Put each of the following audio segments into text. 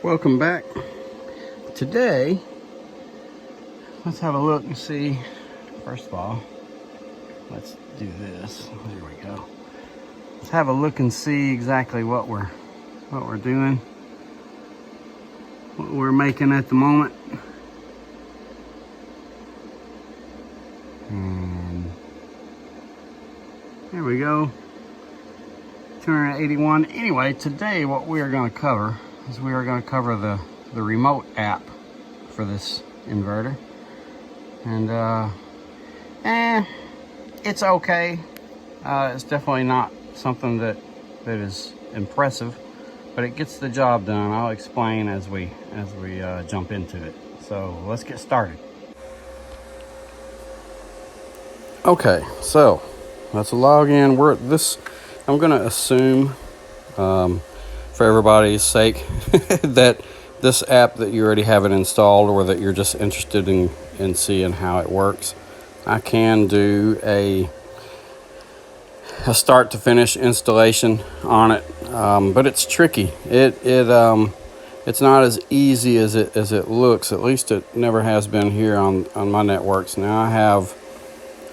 Welcome back. Today, let's have a look and see. First of all, let's do this. There we go. Let's have a look and see exactly what we're doing, what we're making at the moment. And there we go. 281. Anyway, today what we are going to cover is we are going to cover the remote app for this inverter. And it's okay. It's definitely not something that is impressive, but it gets the job done. I'll explain as we jump into it. So let's get started. Okay, so let's log in. I'm going to assume, for everybody's sake, that this app that you already have it installed, or that you're just interested in seeing how it works. I can do a start to finish installation on it, but it's tricky. It's not as easy as it looks. At least it never has been here on my networks. Now I have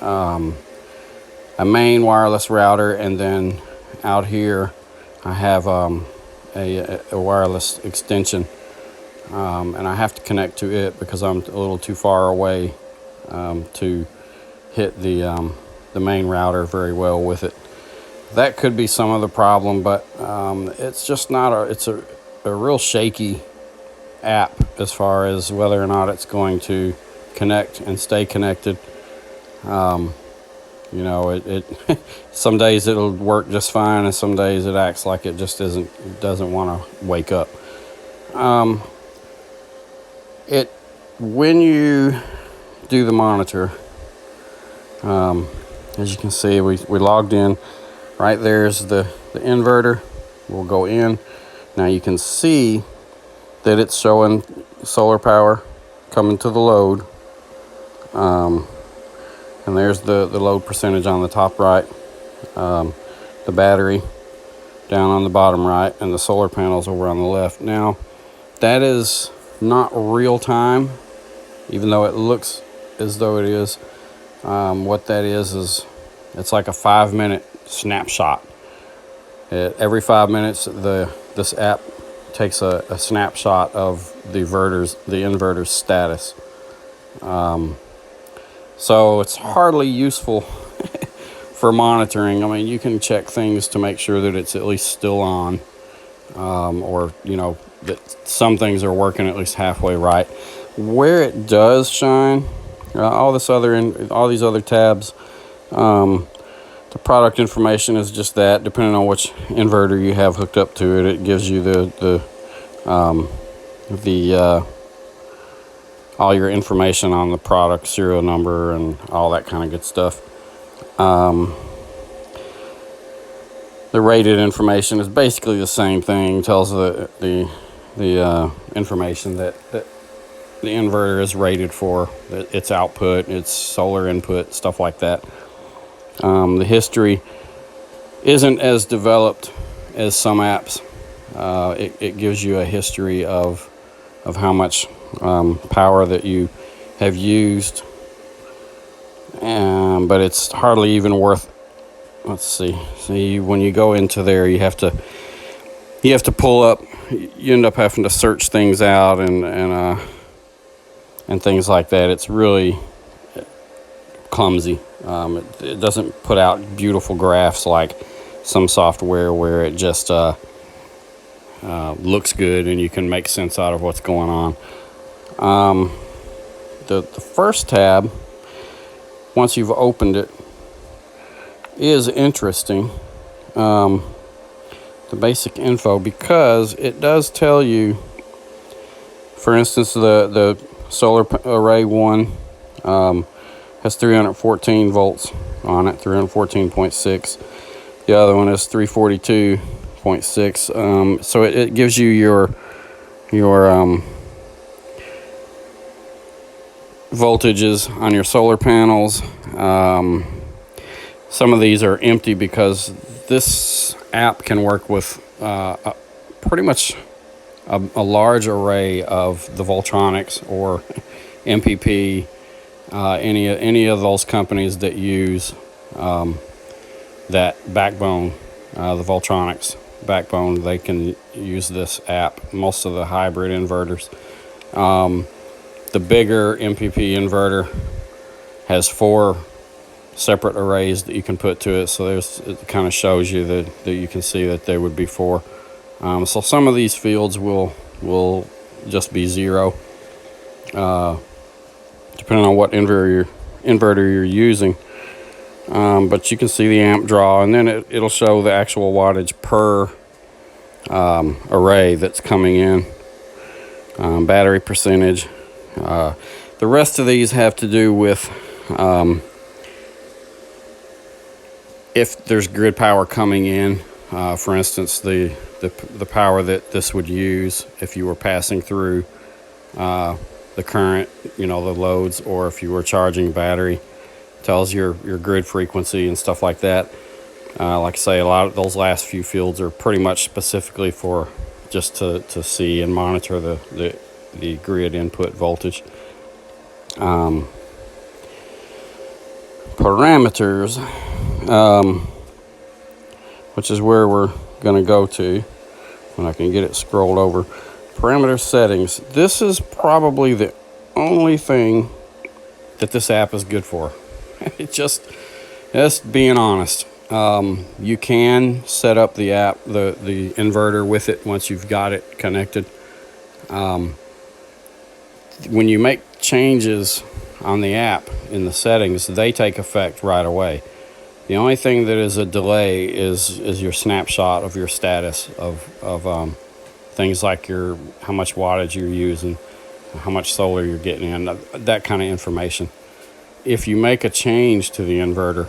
a main wireless router, and then out here I have a wireless extension, and I have to connect to it because I'm a little too far away to hit the main router very well with it. That could be some of the problem, but it's just not it's a real shaky app as far as whether or not it's going to connect and stay connected. You know, it some days it'll work just fine, and some days it acts like it just doesn't want to wake up. When you do the monitor, as you can see, we logged in. Right there's the inverter. We'll go in. Now you can see that it's showing SolarPower coming to the load. And there's the load percentage on the top right, the battery down on the bottom right, and the solar panels over on the left. Now, that is not real time, even though it looks as though it is. What that is it's like a 5-minute snapshot. Every 5 minutes, this app takes a snapshot of the inverter's status. So it's hardly useful for monitoring. I mean, you can check things to make sure that it's at least still on, or, you know, that some things are working at least halfway right. Where it does shine, all these other tabs, the product information is just that. Depending on which inverter you have hooked up to it, it gives you all your information on the product, serial number, and all that kind of good stuff. The rated information is basically the same thing. It tells the information that the inverter is rated for, its output, its solar input, stuff like that. The history isn't as developed as some apps. It gives you a history of how much power that you have used, but it's hardly even worth. Let's see, when you go into there, you have to pull up. You end up having to search things out and things like that. It's really clumsy. It doesn't put out beautiful graphs like some software where it just looks good and you can make sense out of what's going on. The first tab, once you've opened it, is interesting. The basic info, because it does tell you, for instance, the solar array 1 has 314 volts on it, 314.6. The other one is 342.6. So it gives you your voltages on your solar panels. Some of these are empty because this app can work with pretty much a large array of the Voltronics or MPP, any of those companies that use that backbone, the Voltronics backbone, they can use this app. Most of the hybrid inverters. The bigger MPP inverter has 4 separate arrays that you can put to it, so it kind of shows you that you can see that they would be 4. So some of these fields will just be 0, depending on what inverter you're using. But you can see the amp draw, and then it'll show the actual wattage per array that's coming in, battery percentage. The rest of these have to do with if there's grid power coming in. For instance, the power that this would use if you were passing through the current, the loads, or if you were charging battery. Tells your grid frequency and stuff like that. Like I say, a lot of those last few fields are pretty much specifically for just to see and monitor the grid input voltage. Parameters, which is where we're going to go to when I can get it scrolled over. Parameter settings. This is probably the only thing that this app is good for. Just being honest. You can set up the app, the inverter with it once you've got it connected. When you make changes on the app in the settings, they take effect right away. The only thing that is a delay is your snapshot of your status of things like how much wattage you're using, how much solar you're getting in, that kind of information. If you make a change to the inverter,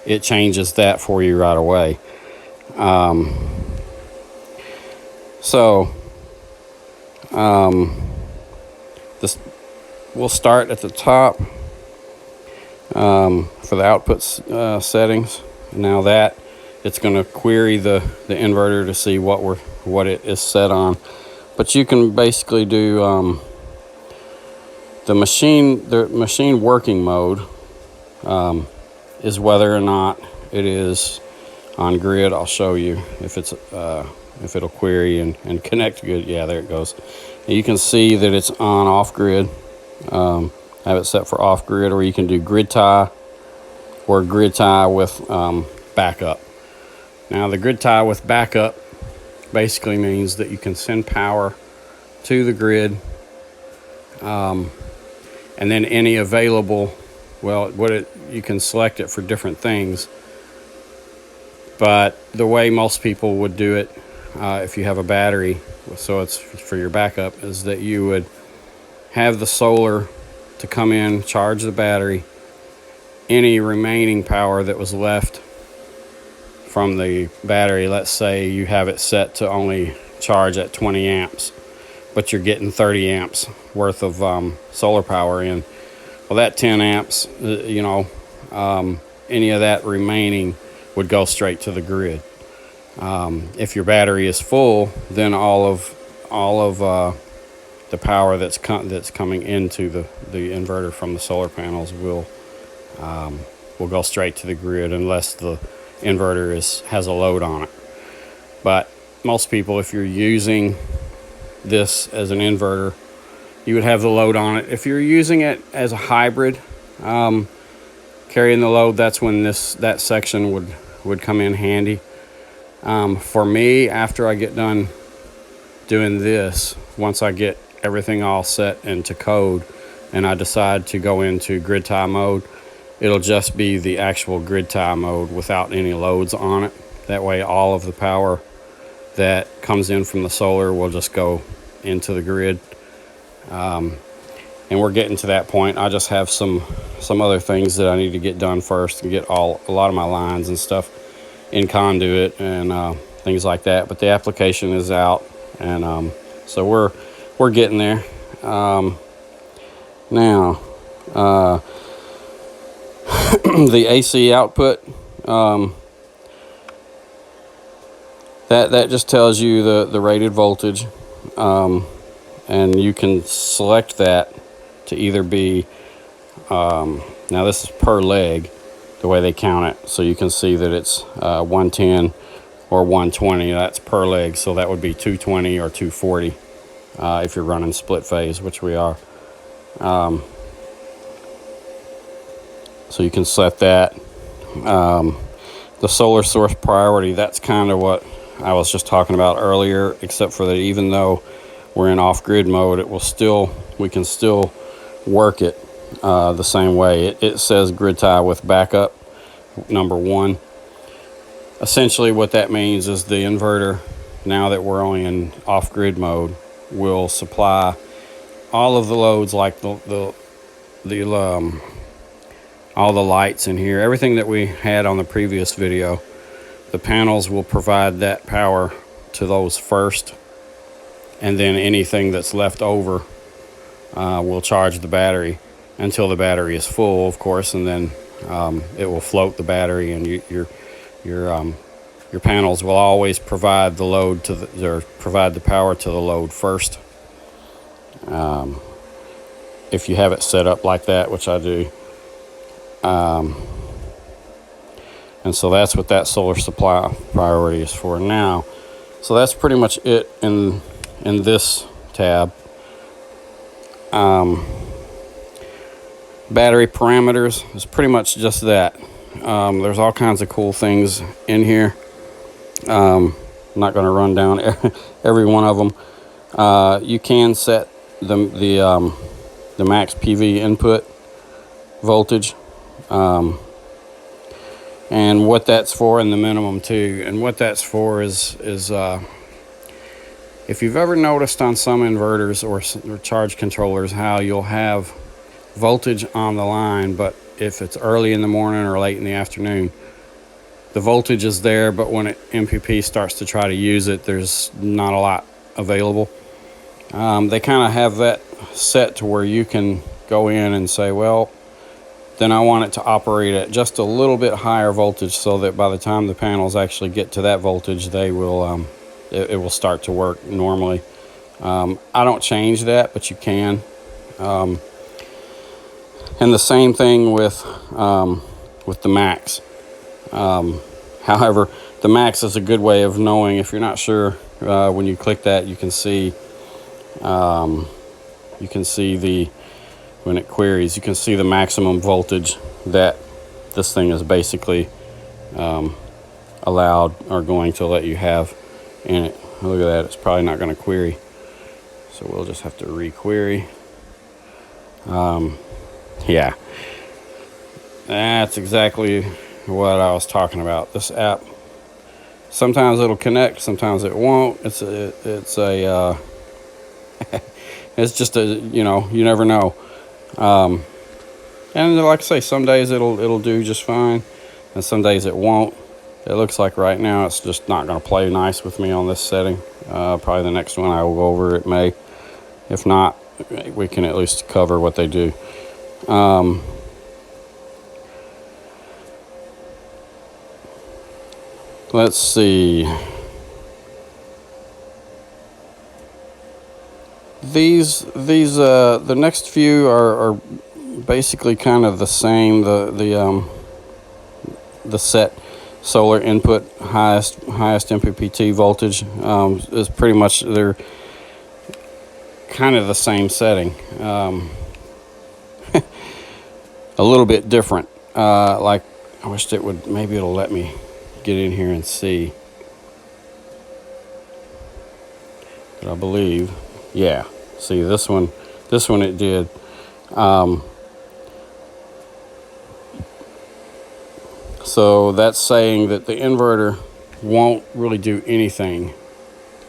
it changes that for you right away. We'll start at the top for the output settings. Now that it's going to query the inverter to see what it is set on, but you can basically do the machine working mode is whether or not it is on grid. I'll show you if it'll query and connect good. Yeah, there it goes. And you can see that it's on off grid. Have it set for off grid, or you can do grid tie or grid tie with backup. Now the grid tie with backup basically means that you can send power to the grid, and then any available, you can select it for different things, but the way most people would do it, if you have a battery, so it's for your backup, is that you would have the solar to come in, charge the battery. Any remaining power that was left from the battery, let's say you have it set to only charge at 20 amps, but you're getting 30 amps worth of solar power in. Well, that 10 amps, any of that remaining would go straight to the grid. If your battery is full, then all of the power that's coming into the inverter from the solar panels will go straight to the grid, unless the inverter has a load on it. But most people, if you're using this as an inverter, you would have the load on it. If you're using it as a hybrid, carrying the load, that's when that section would come in handy. For me, after I get done doing this, once I get everything all set into code and I decide to go into grid tie mode, it'll just be the actual grid tie mode without any loads on it. That way all of the power that comes in from the solar will just go into the grid. And we're getting to that point. I just have some other things that I need to get done first and get a lot of my lines and stuff in conduit and things like that. But the application is out, and so we're getting there. Now the AC output, That just tells you the rated voltage, and you can select that to either be, now this is per leg, the way they count it. So you can see that it's 110 or 120. That's per leg, so that would be 220 or 240 if you're running split phase, which we are. So you can set that. The solar source priority, that's kind of what I was just talking about earlier, except for that even though we're in off-grid mode, we can still work it the same way. It says grid tie with backup number 1. Essentially what that means is the inverter, now that we're only in off-grid mode, will supply all of the loads, like all the lights in here, everything that we had on the previous video. The panels will provide that power to those first, and then anything that's left over will charge the battery until the battery is full, of course, and then it will float the battery, and your panels will always provide the load or provide the power to the load first. If you have it set up like that, which I do. And so that's what that solar supply priority is for now. So that's pretty much it in this tab. Battery parameters is pretty much just that. There's all kinds of cool things in here. I'm not going to run down every one of them. You can set the max PV input voltage, and what that's for, and the minimum too. And what that's for is if you've ever noticed on some inverters or charge controllers how you'll have voltage on the line, but if it's early in the morning or late in the afternoon, the voltage is there, but when MPP starts to try to use it, there's not a lot available. They kind of have that set to where you can go in and say, well, then I want it to operate at just a little bit higher voltage, so that by the time the panels actually get to that voltage, they will it will start to work normally. I don't change that, but you can. And the same thing with the max. However, the max is a good way of knowing if you're not sure. When you click that, you can see when it queries, you can see the maximum voltage that this thing is basically allowed or going to let you have in it. Look at that, it's probably not going to query, so we'll just have to re-query. Yeah, that's exactly what I was talking about. This app, sometimes it'll connect, sometimes it won't. It's just a, you never know. And like I say, some days it'll do just fine, and some days it won't. It looks like right now it's just not going to play nice with me on this setting. Probably the next one I will go over, it may. If not, we can at least cover what they do. Let's see. The next few are basically kind of the same. The set solar input highest MPPT voltage is pretty much, they're kind of the same setting. A little bit different. Like, I wished it would, maybe it'll let me get in here and see. But I believe, yeah. See, this one it did. So that's saying that the inverter won't really do anything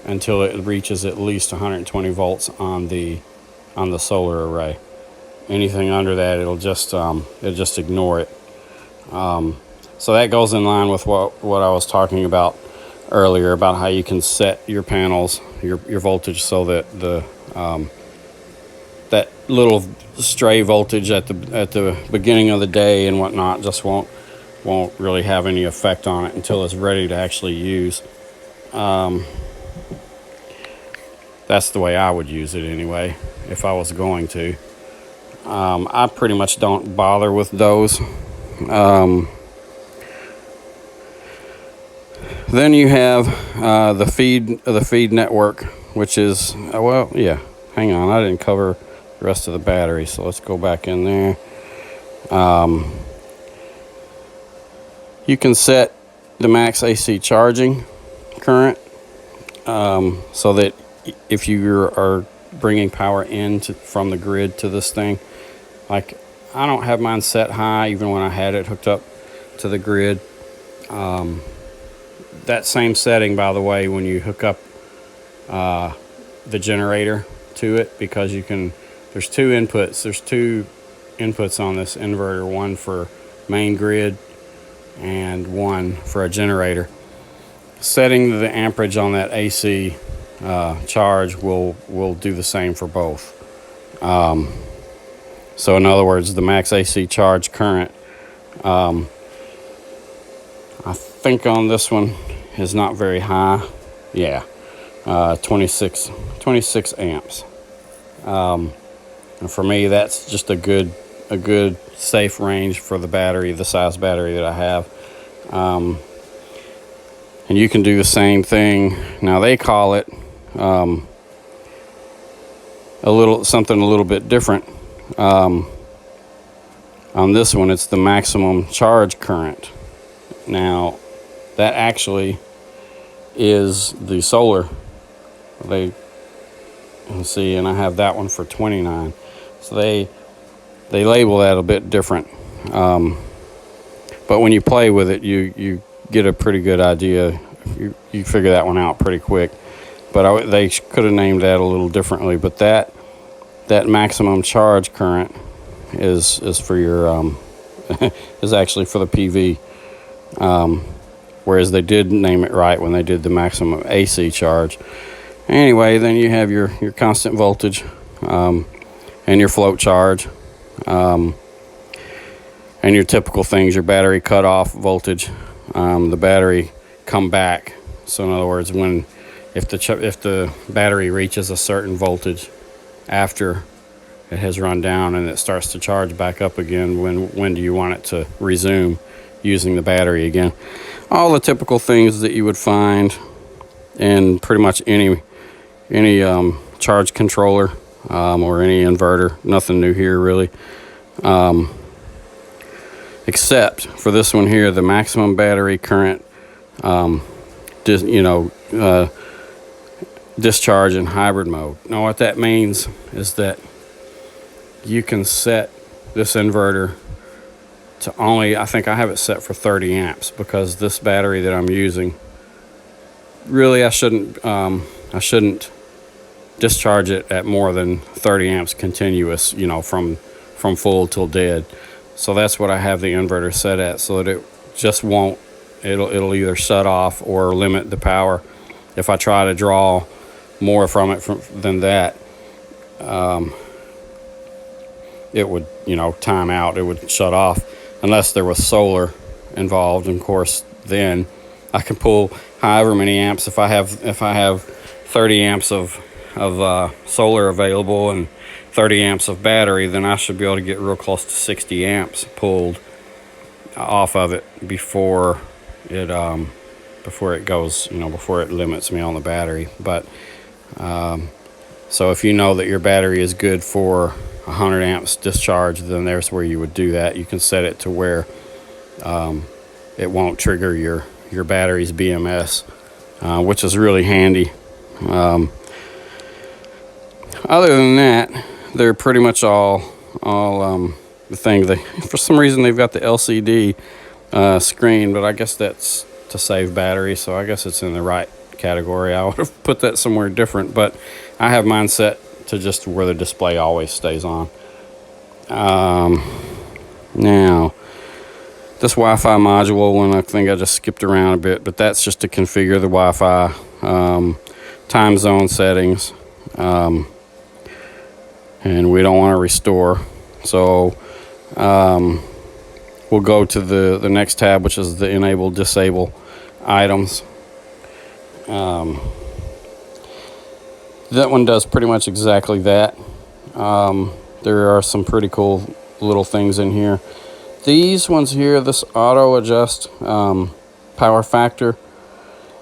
until it reaches at least 120 volts on the solar array. Anything under that, it'll just ignore it. So that goes in line with what I was talking about earlier, about how you can set your panels, your voltage, so that that little stray voltage at the beginning of the day and whatnot just won't really have any effect on it until it's ready to actually use. That's the way I would use it anyway, if I was going to. I pretty much don't bother with those. Then you have the feed network, which is well, yeah. Hang on, I didn't cover the rest of the battery, so let's go back in there. You can set the max AC charging current, so that if you are bringing power in from the grid to this thing, like I don't have mine set high even when I had it hooked up to the grid. That same setting, by the way, when you hook up the generator to it, because there's two inputs on this inverter, one for main grid and one for a generator. Setting the amperage on that AC charge will do the same for both. So in other words, the max AC charge current, I think on this one is not very high. Yeah, 26 amps. And for me, that's just a good safe range for the battery, the size battery that I have. And you can do the same thing. Now they call it something a little bit different. On this one, it's the maximum charge current. Now that actually is the solar. Let's see, and I have that one for 29. So they label that a bit different. But when you play with it, you get a pretty good idea. You figure that one out pretty quick. But they could have named that a little differently. But that maximum charge current is for your is actually for the PV. Whereas they did name it right when they did the maximum AC charge. Anyway, then you have your constant voltage and your float charge, and your typical things, your battery cutoff voltage, the battery come back. So in other words, if the battery reaches a certain voltage after it has run down and it starts to charge back up again, when do you want it to resume using the battery again? All the typical things that you would find in pretty much any charge controller or any inverter. Nothing new here really, except for this one here, the maximum battery current discharge in hybrid mode. Now what that means is that you can set this inverter to only, I think I have it set for 30 amps, because this battery that I'm using, really I shouldn't discharge it at more than 30 amps continuous, from full till dead. So that's what I have the inverter set at, so that it just won't, it'll either shut off or limit the power. If I try to draw more from it than that, it would, time out, it would shut off, unless there was solar involved. And of course, then I can pull however many amps. If I have 30 amps of solar available and 30 amps of battery, then I should be able to get real close to 60 amps pulled off of it before it goes, before it limits me on the battery. But so if you know that your battery is good for 100 amps discharge, then there's where you would do that. You can set it to where it won't trigger your battery's BMS, which is really handy. Other than that, they're pretty much all the thing. For some reason they've got the LCD screen, but I guess that's to save battery, so I guess it's in the right category. I would have put that somewhere different, but I have mine set to just where the display always stays on. Now this Wi-Fi module one, I think I just skipped around a bit, but that's just to configure the Wi-Fi time zone settings, and we don't want to restore. So we'll go to the next tab, which is the enable disable items, That one does pretty much exactly that. There are some pretty cool little things in here. These ones here, this auto adjust power factor,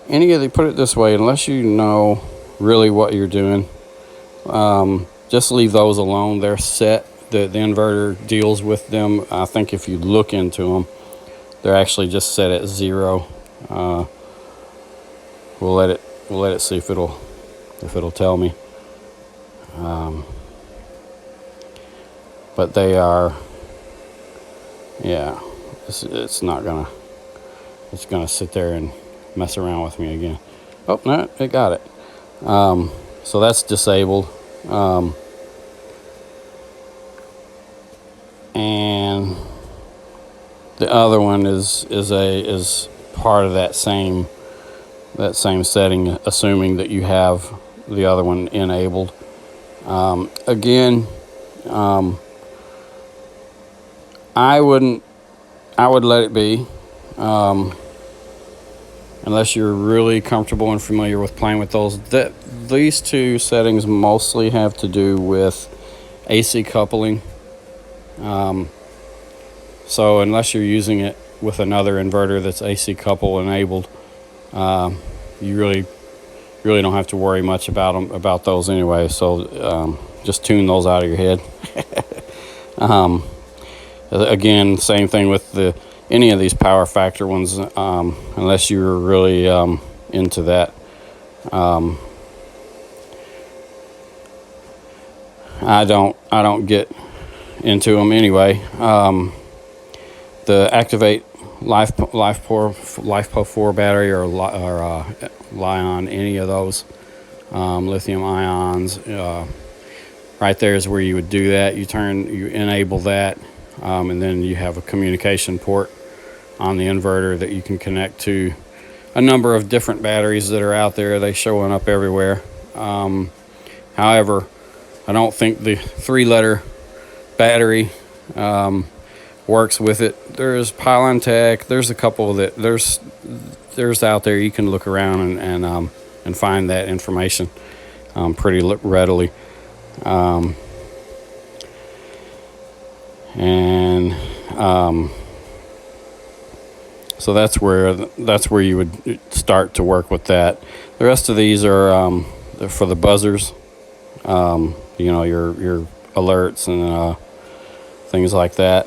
put it this way, unless you know really what you're doing, just leave those alone. They're set. The inverter deals with them. I think if you look into them, they're actually just set at 0. We'll let it see if it'll tell me. But they are, yeah, it's not gonna, it's gonna sit there and mess around with me again. Oh, no, it got it. So that's disabled. And the other one is part of that same setting, assuming that you have the other one enabled. Again, I would let it be, unless you're really comfortable and familiar with playing with those. These two settings mostly have to do with AC coupling. So unless you're using it with another inverter that's AC couple enabled, you really don't have to worry much about those anyway. So just tune those out of your head. Again, same thing with any of these power factor ones, unless you're really into that. I don't get into them anyway. The Activate LiFePo 4 battery or Li-ion, any of those lithium ions, right there is where you would do that. You enable that, and then you have a communication port on the inverter that you can connect to a number of different batteries that are out there. They showing up everywhere. However, I don't think the 3-letter battery works with it. There's Pylon Tech. There's a couple that there's out there. You can look around and find that information pretty readily. So that's where you would start to work with that. The rest of these are they're for the buzzers. Your alerts and things like that.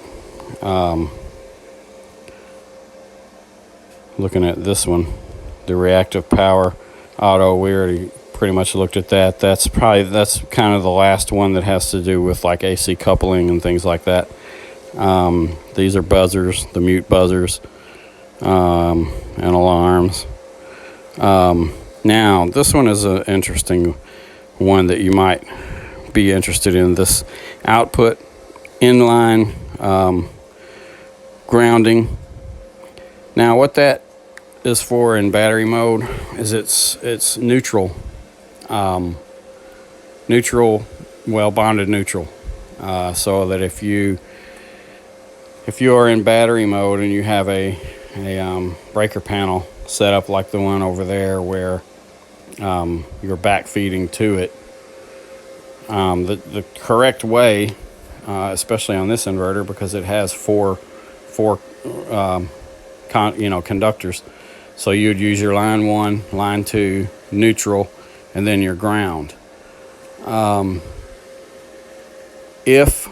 Looking at this one, the reactive power auto, we already pretty much looked at that. That's kind of the last one that has to do with like AC coupling and things like that. These are buzzers, the mute buzzers, and alarms. Now this one is an interesting one that you might be interested in. This output inline grounding. Now what that is for in battery mode is it's neutral, bonded neutral, so that if you are in battery mode and you have a breaker panel set up like the one over there where you're backfeeding to it, the correct way, especially on this inverter, because it has four conductors. So you'd use your line 1, line 2, neutral, and then your ground. If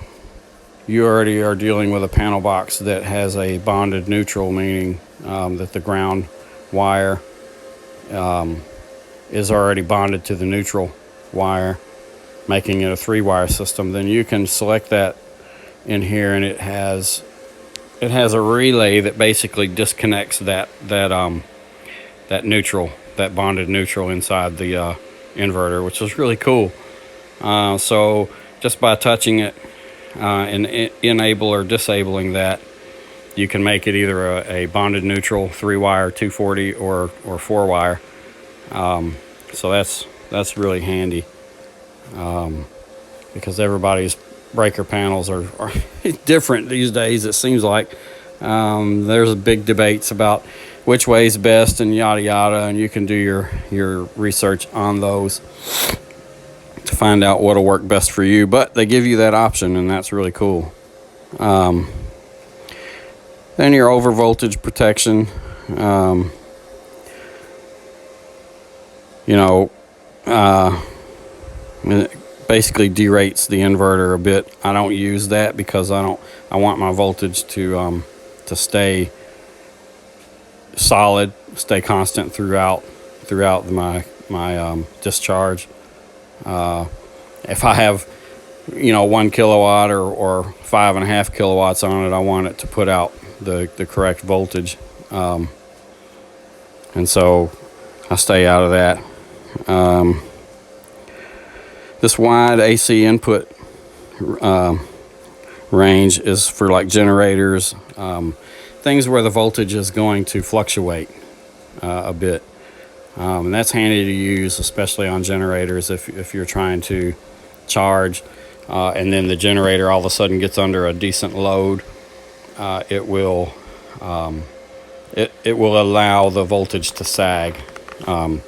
you already are dealing with a panel box that has a bonded neutral, meaning that the ground wire is already bonded to the neutral wire, making it a 3-wire system, then you can select that in here, and it has a relay that basically disconnects that neutral, that bonded neutral inside the inverter, which is really cool. So just by touching it and enable or disabling that, you can make it either a bonded neutral 3-wire 240 or 4-wire. So that's really handy, because everybody's breaker panels are different these days. It seems like There's big debates about which way is best and yada yada, and you can do your research on those to find out what'll work best for you. But they give you that option, and that's really cool. Then your over voltage protection. It basically derates the inverter a bit. I don't use that because I want my voltage to stay solid, stay constant throughout my discharge. If I have 1 kilowatt or 5.5 kilowatts on it, I want it to put out the correct voltage, and so I stay out of that. This wide AC input range is for like generators, things where the voltage is going to fluctuate a bit, and that's handy to use, especially on generators if you're trying to charge and then the generator all of a sudden gets under a decent load. It will allow the voltage to sag a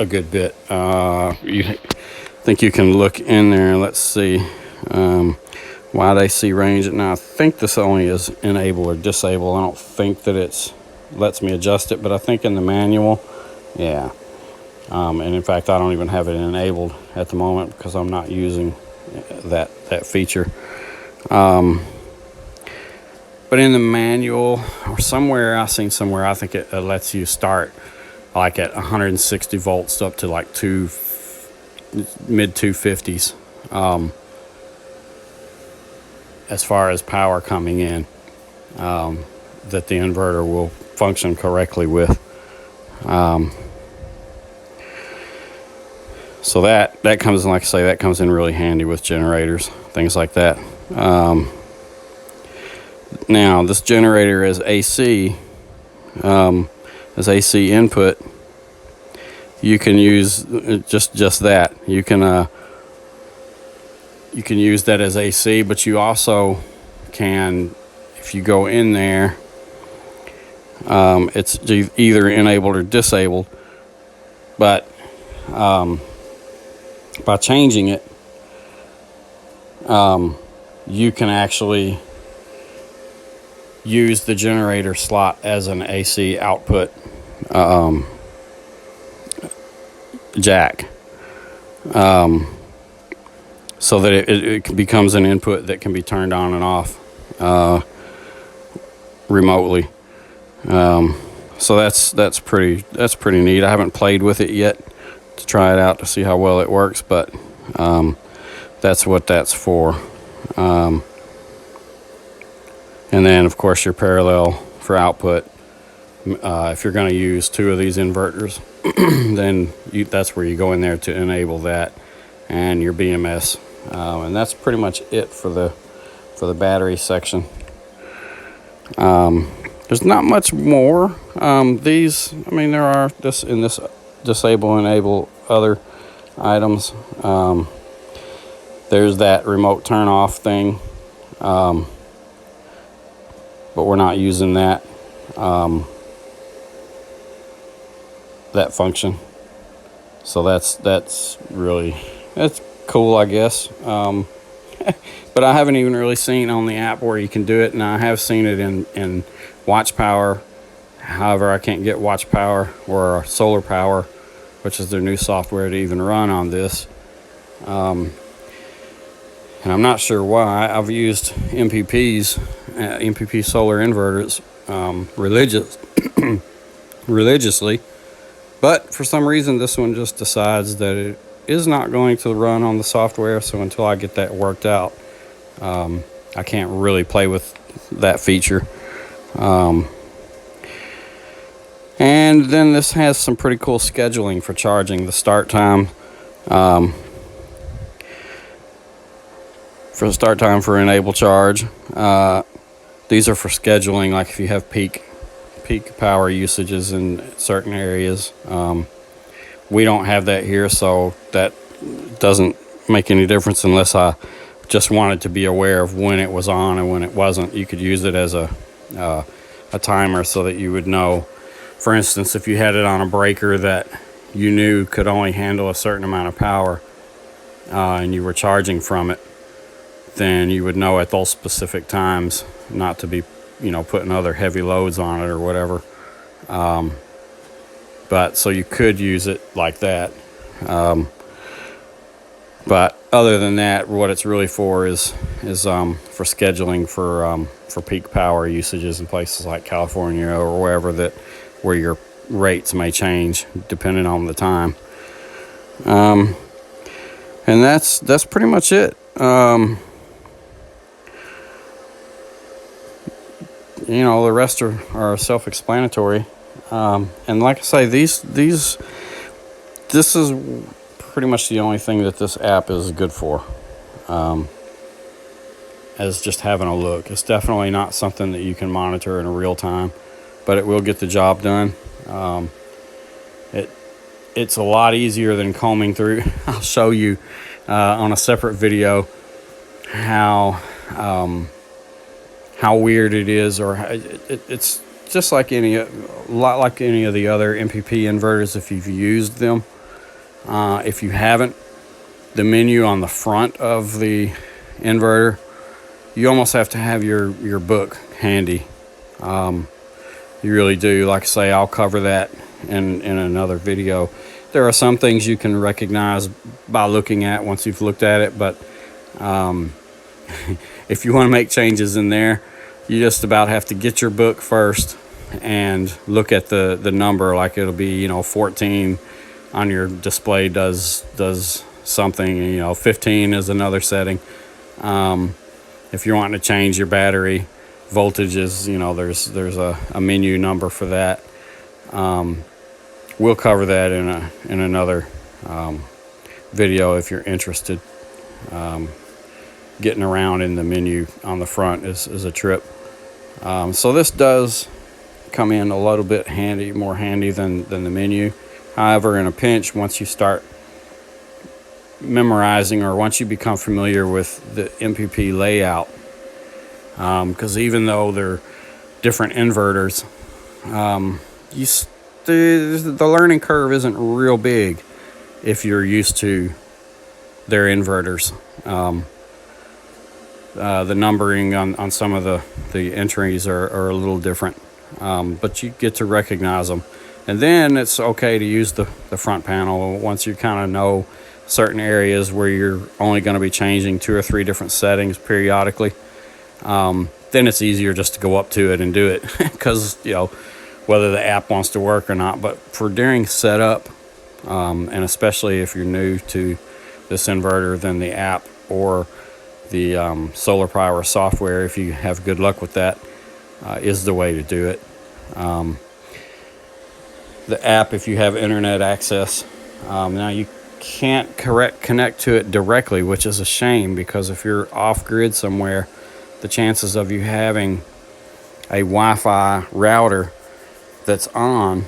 good bit. You think you can look in there. Let's see. Wide AC range. Now I think this only is enable or disable. I don't think that it lets me adjust it, but I think in the manual, yeah. And in fact, I don't even have it enabled at the moment because I'm not using that feature. But in the manual or somewhere, I think it lets you start like at 160 volts up to like mid 250s as far as power coming in, that the inverter will function correctly with. So that comes in, like I say, that comes in really handy with generators, things like that. Now this generator is AC, as AC input. You can use just that. You can use that as AC, but you also can, if you go in there, it's either enabled or disabled. But by changing it, you can actually use the generator slot as an AC output jack, so that it becomes an input that can be turned on and off remotely. So that's pretty neat. I haven't played with it yet to try it out to see how well it works, but that's what that's for. And then of course your parallel for output. If you're going to use two of these inverters, then that's where you go in there to enable that and your BMS, and that's pretty much it for the battery section. There's not much more. There are in this disable, enable other items. There's that remote turn off thing, but we're not using that. That function, so that's cool, I guess. But I haven't even really seen on the app where you can do it, and I have seen it in Watch Power. However, I can't get Watch Power or SolarPower, which is their new software, to even run on this. And I'm not sure why. I've used MPP solar inverters religiously. But for some reason, this one just decides that it is not going to run on the software. So until I get that worked out, I can't really play with that feature. And then this has some pretty cool scheduling for charging. The start time, for enable charge. These are for scheduling, like if you have peak power usages in certain areas. We don't have that here, so that doesn't make any difference unless I just wanted to be aware of when it was on and when it wasn't. You could use it as a a timer so that you would know, for instance, if you had it on a breaker that you knew could only handle a certain amount of power, and you were charging from it, then you would know at those specific times not to be, putting other heavy loads on it or whatever. But so you could use it like that. But other than that, what it's really for is for scheduling for peak power usages in places like California or wherever where your rates may change depending on the time. And that's pretty much it. The rest are self-explanatory. And like I say, this is pretty much the only thing that this app is good for, as just having a look. It's definitely not something that you can monitor in real time, but it will get the job done. It's a lot easier than combing through. I'll show you on a separate video how weird it is, or it's just like a lot like any of the other MPP inverters if you've used them. If you haven't, the menu on the front of the inverter, you almost have to have your book handy. You really do. Like I say, I'll cover that in another video. There are some things you can recognize by looking at once you've looked at it, but if you want to make changes in there, you just about have to get your book first and look at the number. Like it'll be 14 on your display does something, 15 is another setting. If you're wanting to change your battery voltages, there's a menu number for that. We'll cover that in another video if you're interested. Getting around in the menu on the front is a trip. So this does come in a little bit more handy than the menu. However, in a pinch, once you start memorizing, or once you become familiar with the MPP layout, because even though they're different inverters, the learning curve isn't real big if you're used to their inverters. The numbering on some of the entries are a little different, but you get to recognize them. And then it's okay to use the front panel once you kind of know certain areas where you're only going to be changing 2 or 3 different settings periodically. Then it's easier just to go up to it and do it, because whether the app wants to work or not. But for during setup, and especially if you're new to this inverter, then the app or the SolarPower software, if you have good luck with that, is the way to do it. The app, if you have internet access, now you can't connect to it directly, which is a shame, because if you're off grid somewhere, the chances of you having a Wi-Fi router that's on,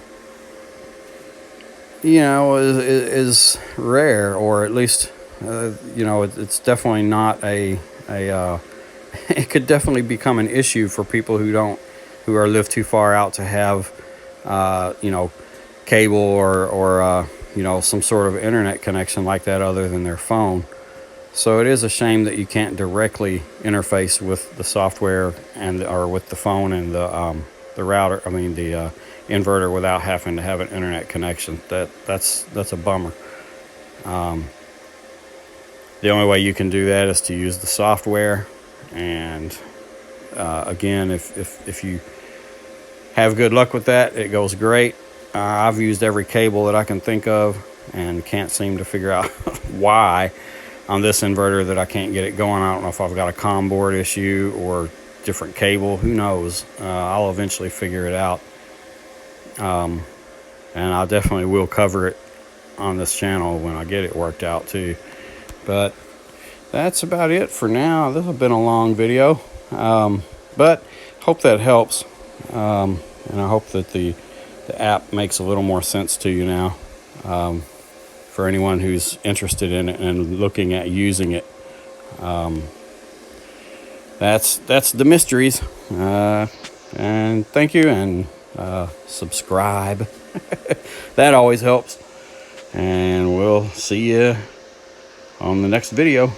is rare, or at least it's definitely not a it could definitely become an issue for people who live too far out to have cable or some sort of internet connection like that other than their phone. So it is a shame that you can't directly interface with the software or with the phone and the router. The inverter without having to have an internet connection. That's a bummer. The only way you can do that is to use the software. And again, if you have good luck with that, it goes great. I've used every cable that I can think of and can't seem to figure out why on this inverter that I can't get it going. I don't know if I've got a COM board issue or different cable. Who knows? I'll eventually figure it out. And I definitely will cover it on this channel when I get it worked out too. But that's about it for now. This has been a long video, but hope that helps. And I hope that the app makes a little more sense to you now, for anyone who's interested in it and looking at using it. That's the mysteries. And thank you, and subscribe. That always helps. And we'll see you on the next video.